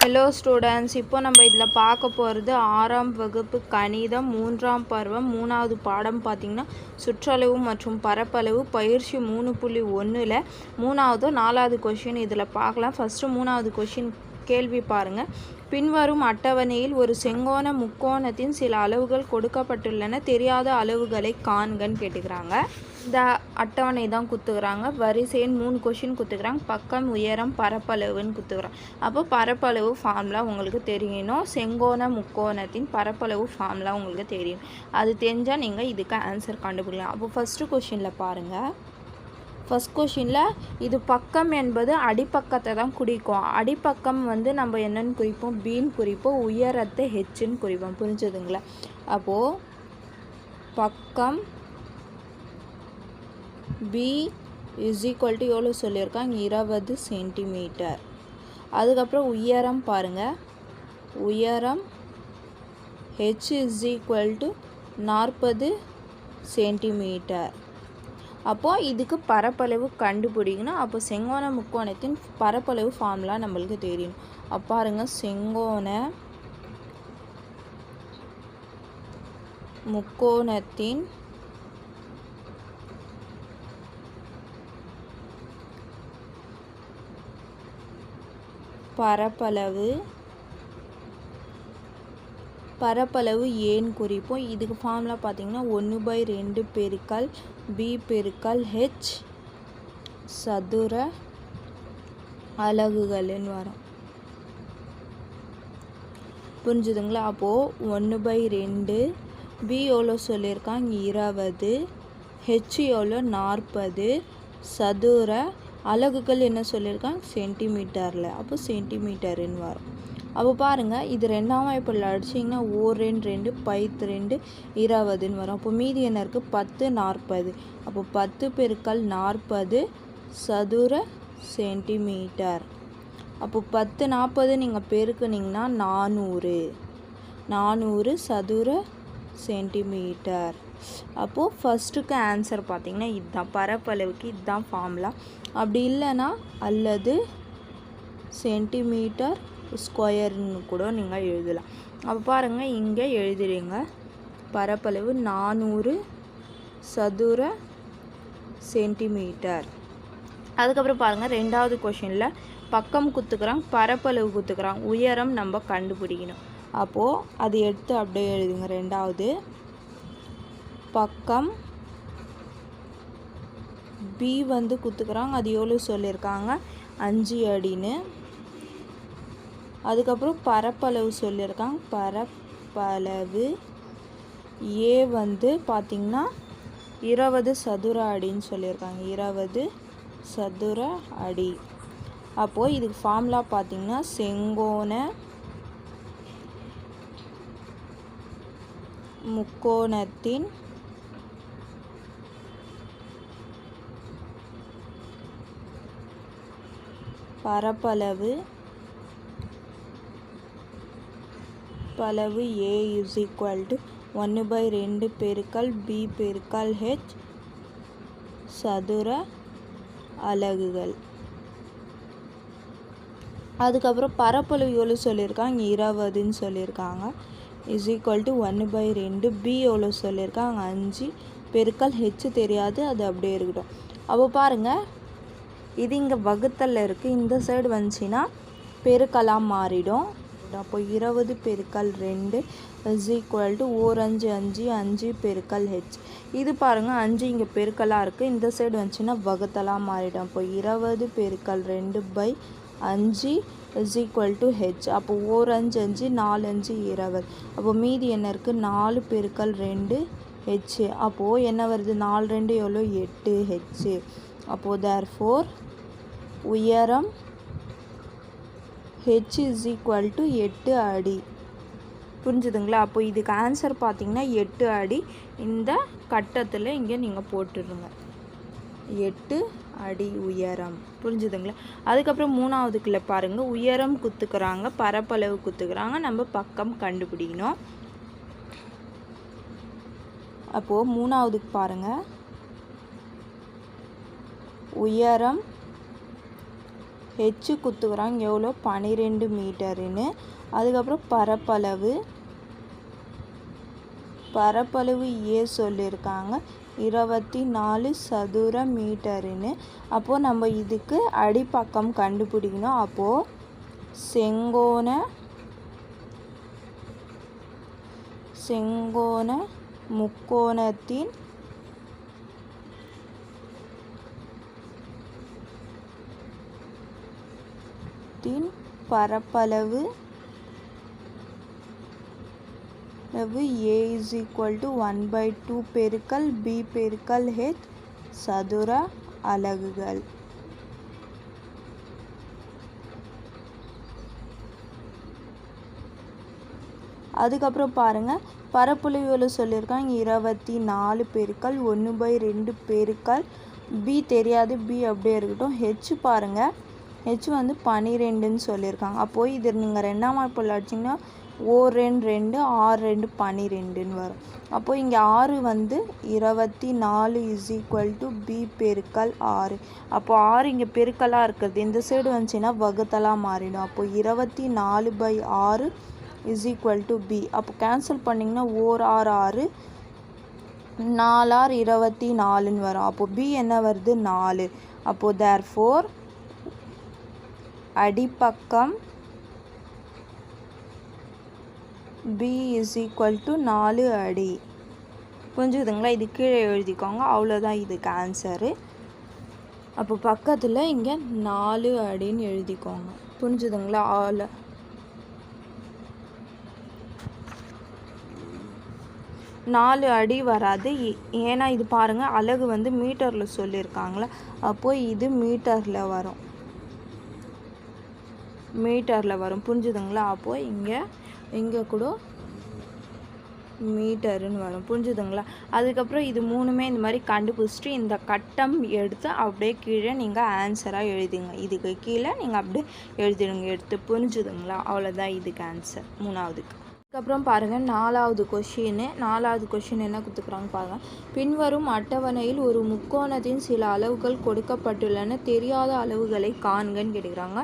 Hello students, இப்போ நம்ம இதில் பார்க்க போகிறது 6ஆம் வகுப்பு கணிதம் 3ஆம் பருவம் 3வது பாடம் பார்த்திங்கன்னா சுற்றளவு மற்றும் பரப்பளவு பயிற்சி 3.1ல் 3வது 4வது கொஷின் இதில் பார்க்கலாம். ஃபஸ்ட்டு 3வது கொஷின் கேள்வி பாருங்கள். பின்வரும் அட்டவணையில் ஒரு செங்கோண முக்கோணத்தின் சில அளவுகள் கொடுக்கப்பட்டுள்ளன, தெரியாத அளவுகளை காண்கன்னு கேட்டுக்கிறாங்க. இந்த அட்டவணை தான் குத்துக்கிறாங்க. வரிசையின் 3 கொஷின் குத்துக்கிறாங்க. பக்கம், உயரம், பரப்பளவுன்னு குத்துக்கிறாங்க. அப்போ பரப்பளவு ஃபார்முலா உங்களுக்கு தெரியணும். செங்கோண முக்கோணத்தின் பரப்பளவு ஃபார்முலா உங்களுக்கு தெரியும். அது தெரிஞ்சால் நீங்கள் இதுக்கு ஆன்சர் கண்டுபிடிக்கலாம். அப்போ ஃபஸ்ட்டு கொஷினில் பாருங்கள். ஃபஸ்ட் கொஷினில் இது பக்கம் என்பது அடிப்பக்கத்தை தான் குறிக்கும். அடிப்பக்கம் நம்ம என்னன்னு குறிப்போம், பின்னு குறிப்போம், உயரத்தை ஹெச்ன்னு குறிப்போம். புரிஞ்சுதுங்களா? அப்போது பக்கம் பி இஸ் ஈக்குவல் டு எவ்வளோ சொல்லியிருக்காங்க, 20 சென்டிமீட்டர். அதுக்கப்புறம் உயரம் பாருங்கள். உயரம் H is equal to 40 centimetre. அப்போது இதுக்கு பரப்பளவு கண்டுபிடிக்கணும். அப்போ செங்கோண முக்கோணத்தின் பரப்பளவு ஃபார்முலா நம்மளுக்கு தெரியணும். அப்போ பாருங்கள், செங்கோண முக்கோணத்தின் பரப்பளவு ஏன்னு குறிப்போம். இதுக்கு ஃபார்முலா பார்த்திங்கன்னா 1/2 பெருக்கல் பி பெருக்கல் ஹெச் சதுர அலகுகள்னு வரும். புரிஞ்சுதுங்களா? அப்போது 1/2 பி எவ்வளோ சொல்லியிருக்காங்க, 20, ஹெச் எவ்வளோ 40, சதுர அலகுகள் என்ன சொல்லியிருக்காங்க, சென்டிமீட்டரில். அப்போ சென்டிமீட்டருன்னு வரும். அப்போ பாருங்கள், இது 2ஆம் வாய்ப்பில் அடிச்சிங்கன்னா 2 2 20ன்னு வரும். அப்போ மீதி என்ன இருக்குது, 10 40. அப்போ 10 பெருக்கல் 40 சதுர சென்டிமீட்டர். அப்போ 10 40 நீங்கள் பெருக்குனிங்கன்னா 400 சதுர சென்டிமீட்டர். அப்போது ஃபஸ்ட்டுக்கு ஆன்சர் பார்த்திங்கன்னா இதுதான். பரப்பளவுக்கு இதுதான் ஃபார்முலா. அப்படி இல்லைன்னா அல்லது சென்டிமீட்டர் ஸ்கொயர்னு கூட நீங்கள் எழுதலாம். அப்போ பாருங்கள், இங்கே எழுதுறீங்க. பரப்பளவு 400 சதுர சென்டிமீட்டர். அதுக்கப்புறம் பாருங்கள், 2வது கொஷினில் பக்கம் குத்துக்கிறாங்க, பரப்பளவு குத்துக்கிறாங்க, உயரம் நம்ம கண்டுபிடிக்கணும். அப்போது அது எடுத்து அப்படியே எழுதுங்க. 2வது பக்கம் பி குத்துக்கிறாங்க. அது எவ்வளோ சொல்லியிருக்காங்க, 5 அடின்னு. அதுக்கப்புறம் பரப்பளவு சொல்லியிருக்காங்க. பரப்பளவு ஏ பார்த்திங்கன்னா 20 சதுர அடின்னு சொல்லியிருக்காங்க. 20 சதுர அடி. அப்போது இதுக்கு ஃபார்முலா பார்த்திங்கன்னா செங்கோண முக்கோணத்தின் பரப்பளவு ஏ இஸ் ஈக்குவல் டு 1/2 பெருக்கல் பி பெருக்கல் ஹெச் சதுர அலகுகள். அதுக்கப்புறம் பரப்பளவு எவ்வளோ சொல்லியிருக்காங்க, 20ன்னு சொல்லியிருக்காங்க. இஸ் ஈக்குவல் டு 1/2 பி எவ்வளோ சொல்லியிருக்காங்க, 5 பெருக்கல் ஹெச் தெரியாது, அது அப்படியே இருக்கட்டும். அப்போ பாருங்கள், இது இங்கே வகுத்தல் இருக்குது. இந்த சைடு வந்துச்சுன்னா பெருக்கலாக மாறிடும். அப்போ 20 பெருக்கல் 2 இஸ் ஈக்குவல் டு 5 5 பெருக்கல் ஹெச். இது பாருங்கள், 5 இங்கே பெருக்கலாக இருக்குது. இந்த சைடு வந்துச்சுன்னா வகுத்தலாக மாறிடும். அப்போ 20 பெருக்கல் 2/5 இஸ் ஈக்குவல் டு ஹெச். அப்போ 5 5 4 5 20. அப்போ மீதி என்ன இருக்குது, 4 பெருக்கல் 2 ஹெச். அப்போது என்ன வருது, 4 2 எவ்வளோ, 8 ஹெச். அப்போது தேர்ஃபோர் உயரம் ஹெச் இஸ் ஈக்குவல் டு 8 அடி. புரிஞ்சுதுங்களா? அப்போ இதுக்கு ஆன்சர் பார்த்திங்கன்னா 8 அடி. இந்த கட்டத்தில் இங்கே நீங்கள் போட்டுடுங்க, 8 அடி உயரம். புரிஞ்சுதுங்களா? அதுக்கப்புறம் 3வதுக்குள்ளே பாருங்கள், உயரம் குத்துக்கிறாங்க, பரப்பளவு குத்துக்கிறாங்க, நம்ம பக்கம் கண்டுபிடிக்கணும். அப்போது 3வதுக்கு பாருங்கள், உயரம் ஹெச் குத்துக்கிறாங்க எவ்வளோ 12 மீட்டருன்னு. அதுக்கப்புறம் பரப்பளவு ஏ சொல்லியிருக்காங்க 24 சதுர மீட்டருன்னு. அப்போது நம்ம இதுக்கு அடிப்பக்கம் கண்டுபிடிக்கணும். அப்போது செங்கோண முக்கோணத்தின் பரப்பளவு A is equal to 1/2 பெருக்கல் B பெருக்கல் H சதுர அலகுகள். அதுக்கப்புறம் பாருங்கள் பரப்பளவு எவ்வளோ சொல்லியிருக்காங்க 24 பெருக்கல் 1/2 பெருக்கல் B தெரியாது, B அப்படியே இருக்கட்டும். ஹெச் பாருங்கள், ஹெச் வந்து 12ன்னு சொல்லியிருக்காங்க. அப்போது இது நீங்கள் 2ஆம் வாய்ப்பால் அடிச்சிங்கன்னா 2 6 2 12ன்னு வரும். அப்போது இங்கே 6 வந்து 24 இஸ் ஈக்குவல் டு B பெருக்கல் 6. அப்போது 6 இங்கே பெருக்கலாக இருக்கிறது, இந்த சைடு வந்துச்சுன்னா வகுத்தலாக மாறிடும். அப்போது 24/6 இஸ் ஈக்குவல் டு B. அப்போ கேன்சல் பண்ணிங்கன்னா 6 6 4 6 24ன்னு வரும். அப்போது B என்ன வருது 4. அப்போது தேர்ஃபோர் அடிப்பக்கம் B இஸ் ஈக்குவல் டு 4 அடி. புரிஞ்சுதுங்களா? இது கீழே எழுதிக்கோங்க, அவ்வளோதான் இதுக்கு ஆன்சரு. அப்போ பக்கத்தில் இங்கே 4 அடின்னு எழுதிக்கோங்க. புரிஞ்சுதுங்களா? 4 அடி வராது, ஏன்னா இது பாருங்கள் அலகு வந்து மீட்டரில் சொல்லியிருக்காங்களே, அப்போது இது மீட்டரில் வரும். புரிஞ்சுதுங்களா? அப்போது இங்கே கூட மீட்டருன்னு வரும். புரிஞ்சுதுங்களா? அதுக்கப்புறம் இது மூணுமே இந்த மாதிரி கண்டுபிடிச்சிட்டு இந்த கட்டம் எடுத்து அப்படியே கீழே நீங்கள் ஆன்சராக எழுதிங்க. இதுக்கு கீழே நீங்கள் அப்படியே எழுதிடுங்க எடுத்து. புரிஞ்சுதுங்களா? அவ்வளோதான் இதுக்கு ஆன்சர் 3ஆவதுக்கு. அதுக்கப்புறம் பாருங்கள் 4ஆவது கொஷின் என்ன கொடுத்துக்குறாங்க பாருங்கள். பின்வரும் அட்டவணையில் ஒரு முக்கோணத்தின் சில அளவுகள் கொடுக்கப்பட்டுள்ளன, தெரியாத அளவுகளை காண்கன்னு கேட்டுக்கிறாங்க.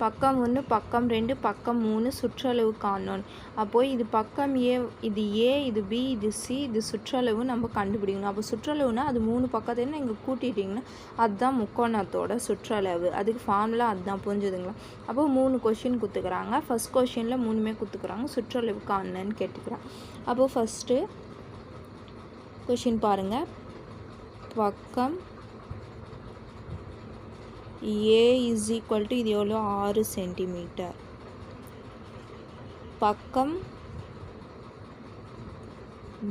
பக்கம் 1, பக்கம் 2, பக்கம் 3 சுற்றளவு காணணும். அப்போது இது பக்கம் ஏ, இது ஏ, இது பி, இது சி, இது சுற்றளவு நம்ம கண்டுபிடிக்கணும். அப்போ சுற்றளவுனா அது 3 பக்கத்தையும் நீங்கள் கூட்டிட்டிங்கன்னா அதுதான் முக்கோணத்தோட சுற்றளவு. அதுக்கு ஃபார்முலா அதுதான். புரிஞ்சுதுங்களா? அப்போ 3 கொஷின் கொடுத்துக்கிறாங்க. ஃபஸ்ட் கொஷினில் 3மே கொடுத்துக்கிறாங்க, சுற்றளவு காணணுன்னு கேட்டுக்கிறாங்க. அப்போது ஃபஸ்ட்டு கொஷின் பாருங்கள். பக்கம் A இஸ் ஈக்குவல் டு இது எவ்வளோ 6 சென்டிமீட்டர். பக்கம்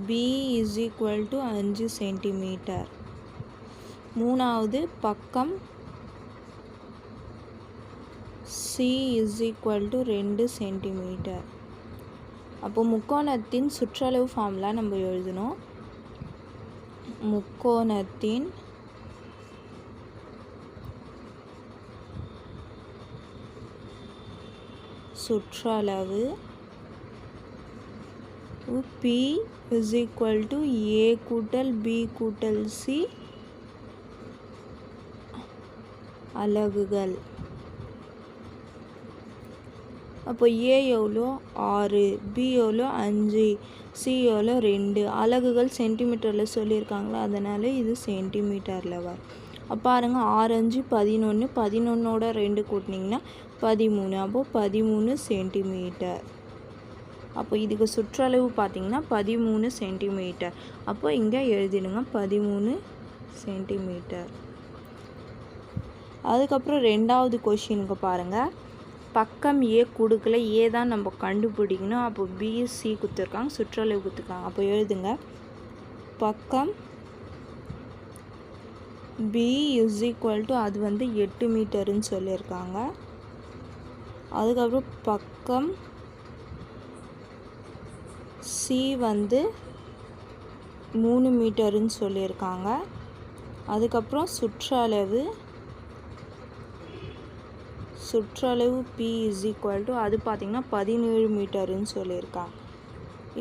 B is equal to 5 centimetre. 3ஆவது பக்கம் C is equal to 2 centimetre. அப்போ முக்கோணத்தின் சுற்றளவு ஃபார்முலா நம்ம எழுதணும். முக்கோணத்தின் சுற்றளவு P is equal to A கூட்டல் B கூட்டல் C அலகுகள். அப்போ A எவ்வளோ 6, B எவ்வளோ 5, C எவ்வளோ 2. அலகுகள் சென்டிமீட்டரில் சொல்லியிருக்காங்களா, அதனால் இது சென்டிமீட்டரில் வரும். அப்போ பாருங்கள் 6 5 11, 11ஓட 2 கூட்டினீங்கன்னா 13. அப்போது 13 சென்டிமீட்டர். அப்போ இதுக்கு சுற்றளவு பார்த்திங்கன்னா 13 சென்டிமீட்டர். அப்போ இங்கே எழுதிடுங்க 13 சென்டிமீட்டர். அதுக்கப்புறம் 2ஆவது கொஷினுக்கு பாருங்கள். பக்கம் ஏ கொடுக்கல, ஏ தான் நம்ம கண்டுபிடிக்கணும். அப்போ பிஎஸ்சி கொடுத்துருக்காங்க, சுற்றளவு கொடுத்துருக்காங்க. அப்போ எழுதுங்க பக்கம் B இஸ் ஈக்குவல் டு அது வந்து 8 மீட்டருன்னு சொல்லியிருக்காங்க. அதுக்கப்புறம் பக்கம் C வந்து 3 மீட்டருன்னு சொல்லியிருக்காங்க. அதுக்கப்புறம் சுற்றளவு P இஸ் ஈக்குவல் டு அது பார்த்திங்கன்னா 17 மீட்டருன்னு சொல்லியிருக்காங்க.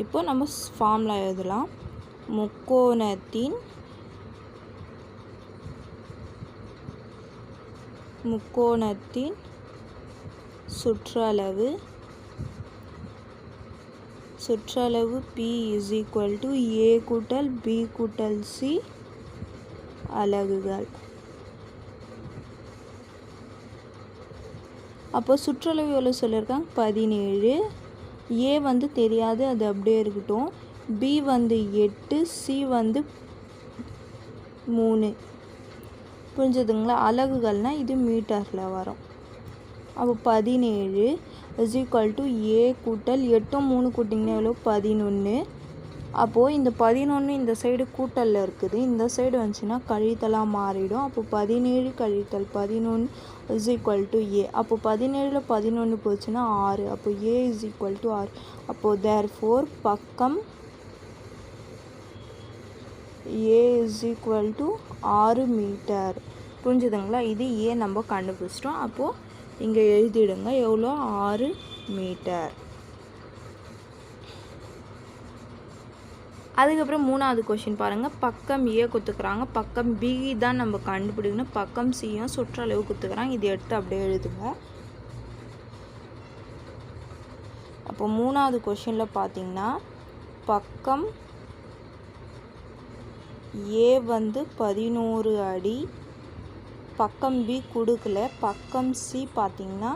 இப்போ நம்ம ஃபார்முலா எழுதலாம். முக்கோணத்தின் முக்கோணத்தின் சுற்றளவு P is equal to A கூட்டல் B கூட்டல் C அலகுகள். அப்போ சுற்றளவு எவ்வளோ சொல்லியிருக்காங்க 17. A வந்து தெரியாது, அது அப்படியே இருக்கட்டும். B வந்து 8, C வந்து 3. புரிஞ்சுதுங்களா? அலகுகள்னால் இது மீட்டரில் வரும். அப்போ 17 is equal to A கூட்டல் 8 3 கூட்டிங்கன்னா எவ்வளோ 11. அப்போது இந்த 11 இந்த சைடு கூட்டலில் இருக்குது, இந்த சைடு வந்துச்சுன்னா கழித்தலாக மாறிடும். அப்போ 17 கழித்தல் 11 is equal to A. அப்போ 17ல் 11 போச்சுன்னா 6. அப்போ A is equal to 6. அப்போது therefore பக்கம் A is equal to 6 metre. புரிஞ்சுதுங்களா? இது A நம்ம கண்டுபிடிச்சிட்டோம். அப்போது இங்கே எழுதிடுங்க எவ்வளோ 6 மீட்டர். அதுக்கப்புறம் 3வது கொஷின் பாருங்கள். பக்கம் A கொடுத்துக்கிறாங்க, பக்கம் B தான் நம்ம கண்டுபிடிக்கணும். பக்கம் Cயும் சுற்றளவு கொடுத்துக்கிறாங்க, இது எடுத்து அப்படியே எழுதுங்க. அப்போ 3வது கொஷினில் பார்த்தீங்கன்னா பக்கம் A வந்து 11 அடி, பக்கம் B கொடுக்கல. பக்கம் C பார்த்திங்கன்னா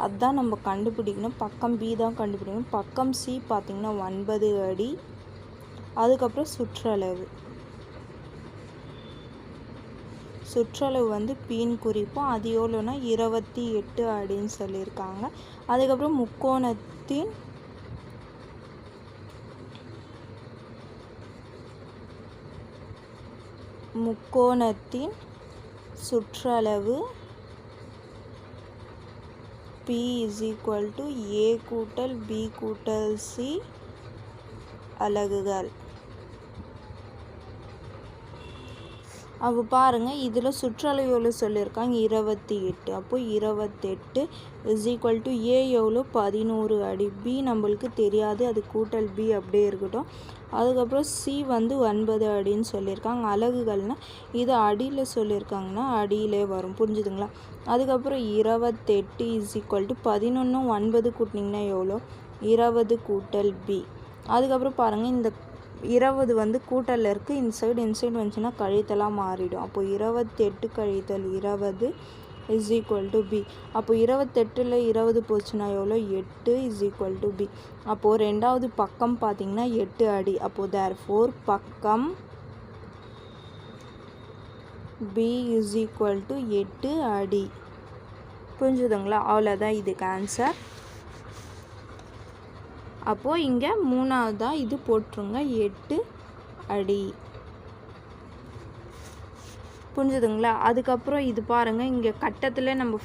அதுதான் நம்ம கண்டுபிடிக்கணும், பக்கம் B தான் கண்டுபிடிக்கணும். பக்கம் C பார்த்திங்கன்னா 9 அடி. அதுக்கப்புறம் சுற்றளவு வந்து பீன் குறிப்போம், அது எவ்வளோன்னா 28 அடின்னு சொல்லியிருக்காங்க. அதுக்கப்புறம் முக்கோணத்தின் சுற்றளவு P is equal to A கூட்டல் B கூட்டல் C அலகுகள். அப்போ பாருங்கள், இதில் சுற்றளவு எவ்வளோ சொல்லியிருக்காங்க 28. அப்போ 28 is equal to A எவ்வளோ 11 அடி. B நம்மளுக்கு தெரியாது, அது கூட்டல் B அப்படியே இருக்கட்டும். அதுக்கப்புறம் C வந்து 9 அடின்னு சொல்லியிருக்காங்க. அலகுகள்னால் இது அடியில் சொல்லியிருக்காங்கன்னா அடியிலே வரும். புரிஞ்சுதுங்களா? அதுக்கப்புறம் 28 is equal to 11 9 கூட்டினிங்கன்னா எவ்வளோ 20 கூட்டல் B. அதுக்கப்புறம் பாருங்கள், இந்த 20 வந்து கூட்டலில் இருக்குது, இன்சைடு வந்துச்சுன்னா கழித்தலாக மாறிடும். அப்போது 28 கழித்தல் 20 is equal to B. அப்போது 28ல் 20 போச்சுன்னா எவ்வளோ 8 is equal to B. அப்போது ரெண்டாவது பக்கம் பார்த்திங்கன்னா 8 அடி. அப்போது therefore பக்கம் B is equal to 8 அடி. புரிஞ்சுதுங்களா? அவ்வளோதான் இதுக்கு ஆன்சர். அப்போது இங்கே 3வதாக இது போட்டுருங்க 8 அடி. புரிஞ்சுதுங்களா? அதுக்கப்புறம் இது பாருங்கள், இங்கே கட்டத்தில் நம்ம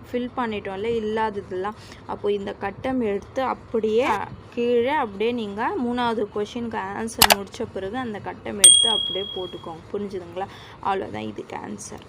ஃபில் பண்ணிட்டோம்ல இல்லாததெல்லாம். அப்போது இந்த கட்டம் எடுத்து அப்படியே கீழே அப்படியே நீங்கள் 3வது கொஷினுக்கு ஆன்சர் முடித்த பிறகு அந்த கட்டம் எடுத்து அப்படியே போட்டுக்கோங்க. புரிஞ்சுதுங்களா? அவ்வளோதான் இதுக்கு ஆன்சர்.